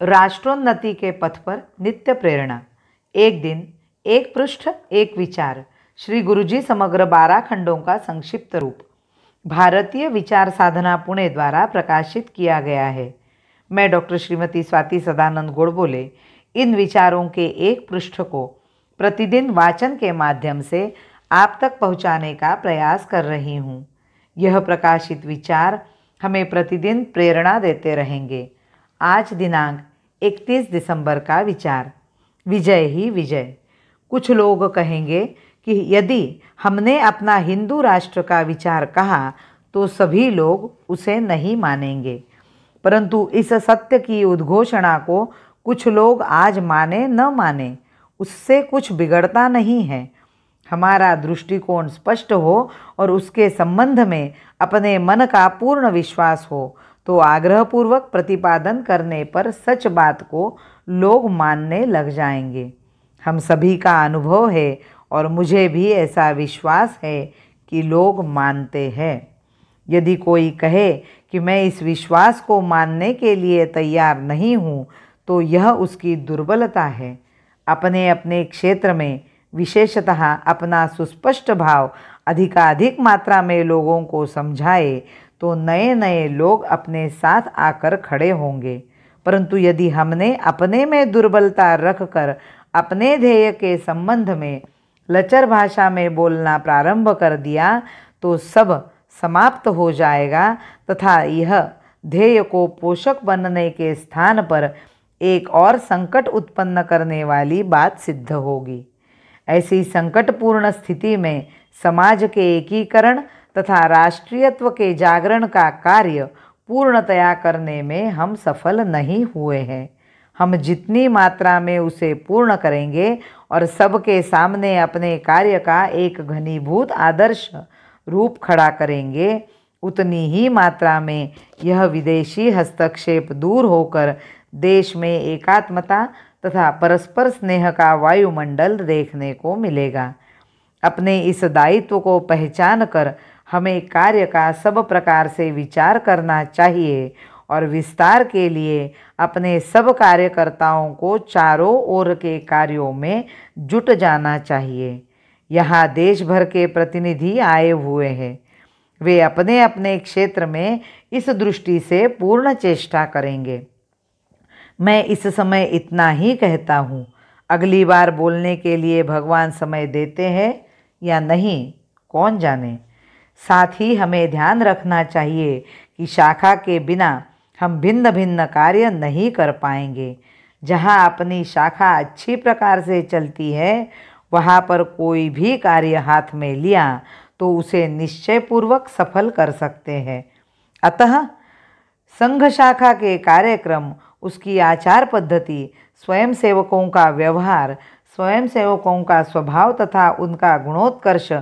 राष्ट्रोन्नति के पथ पर नित्य प्रेरणा। एक दिन, एक पृष्ठ, एक विचार। श्री गुरुजी समग्र 12 खंडों का संक्षिप्त रूप भारतीय विचार साधना पुणे द्वारा प्रकाशित किया गया है। मैं डॉक्टर श्रीमती स्वाति सदानंद गोडबोले इन विचारों के एक पृष्ठ को प्रतिदिन वाचन के माध्यम से आप तक पहुंचाने का प्रयास कर रही हूं। यह प्रकाशित विचार हमें प्रतिदिन प्रेरणा देते रहेंगे। आज दिनांक 31 दिसंबर का विचार, विजय ही विजय। कुछ लोग कहेंगे कि यदि हमने अपना हिंदू राष्ट्र का विचार कहा तो सभी लोग उसे नहीं मानेंगे, परंतु इस सत्य की उद्घोषणा को कुछ लोग आज माने न माने, उससे कुछ बिगड़ता नहीं है। हमारा दृष्टिकोण स्पष्ट हो और उसके संबंध में अपने मन का पूर्ण विश्वास हो तो आग्रहपूर्वक प्रतिपादन करने पर सच बात को लोग मानने लग जाएंगे। हम सभी का अनुभव है और मुझे भी ऐसा विश्वास है कि लोग मानते हैं। यदि कोई कहे कि मैं इस विश्वास को मानने के लिए तैयार नहीं हूँ तो यह उसकी दुर्बलता है। अपने अपने क्षेत्र में विशेषतः अपना सुस्पष्ट भाव अधिकाधिक मात्रा में लोगों को समझाए तो नए नए लोग अपने साथ आकर खड़े होंगे। परंतु यदि हमने अपने में दुर्बलता रखकर अपने ध्येय के संबंध में लचर भाषा में बोलना प्रारंभ कर दिया तो सब समाप्त हो जाएगा तथा यह ध्येय को पोषक बनने के स्थान पर एक और संकट उत्पन्न करने वाली बात सिद्ध होगी। ऐसी संकटपूर्ण स्थिति में समाज के एकीकरण तथा राष्ट्रीयत्व के जागरण का कार्य पूर्णतया करने में हम सफल नहीं हुए हैं। हम जितनी मात्रा में उसे पूर्ण करेंगे और सबके सामने अपने कार्य का एक घनीभूत आदर्श रूप खड़ा करेंगे, उतनी ही मात्रा में यह विदेशी हस्तक्षेप दूर होकर देश में एकात्मता तथा परस्पर स्नेह का वायुमंडल देखने को मिलेगा। अपने इस दायित्व को पहचान कर हमें कार्य का सब प्रकार से विचार करना चाहिए और विस्तार के लिए अपने सब कार्यकर्ताओं को चारों ओर के कार्यों में जुट जाना चाहिए। यहाँ देश भर के प्रतिनिधि आए हुए हैं। वे अपने अपने क्षेत्र में इस दृष्टि से पूर्ण चेष्टा करेंगे। मैं इस समय इतना ही कहता हूँ। अगली बार बोलने के लिए भगवान समय देते हैं या नहीं, कौन जाने। साथ ही हमें ध्यान रखना चाहिए कि शाखा के बिना हम भिन्न भिन्न कार्य नहीं कर पाएंगे। जहाँ अपनी शाखा अच्छी प्रकार से चलती है वहाँ पर कोई भी कार्य हाथ में लिया तो उसे निश्चयपूर्वक सफल कर सकते हैं। अतः संघ शाखा के कार्यक्रम, उसकी आचार पद्धति, स्वयंसेवकों का व्यवहार, स्वयंसेवकों का स्वभाव तथा उनका गुणोत्कर्ष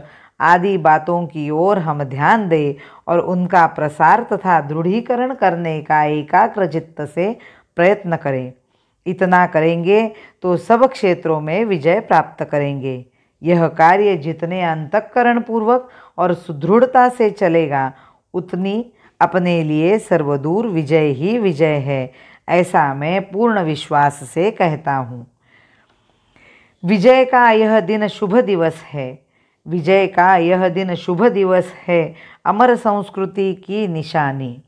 आदि बातों की ओर हम ध्यान दें और उनका प्रसार तथा दृढ़ीकरण करने का एकाग्रचित्त से प्रयत्न करें। इतना करेंगे तो सब क्षेत्रों में विजय प्राप्त करेंगे। यह कार्य जितने अंतःकरण पूर्वक और सुदृढ़ता से चलेगा उतनी अपने लिए सर्वदूर विजय ही विजय है, ऐसा मैं पूर्ण विश्वास से कहता हूँ। विजय का यह दिन शुभ दिवस है। विजय का यह दिन शुभ दिवस है, अमर संस्कृति की निशानी।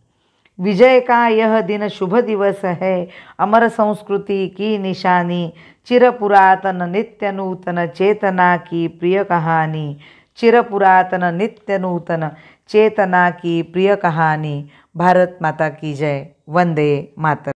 विजय का यह दिन शुभ दिवस है, अमर संस्कृति की निशानी। चिरपुरातन नित्य नूतन चेतना की प्रिय कहानी। चिरपुरातन नित्य नूतन चेतना की प्रिय कहानी। भारत माता की जय। वंदे मातरम।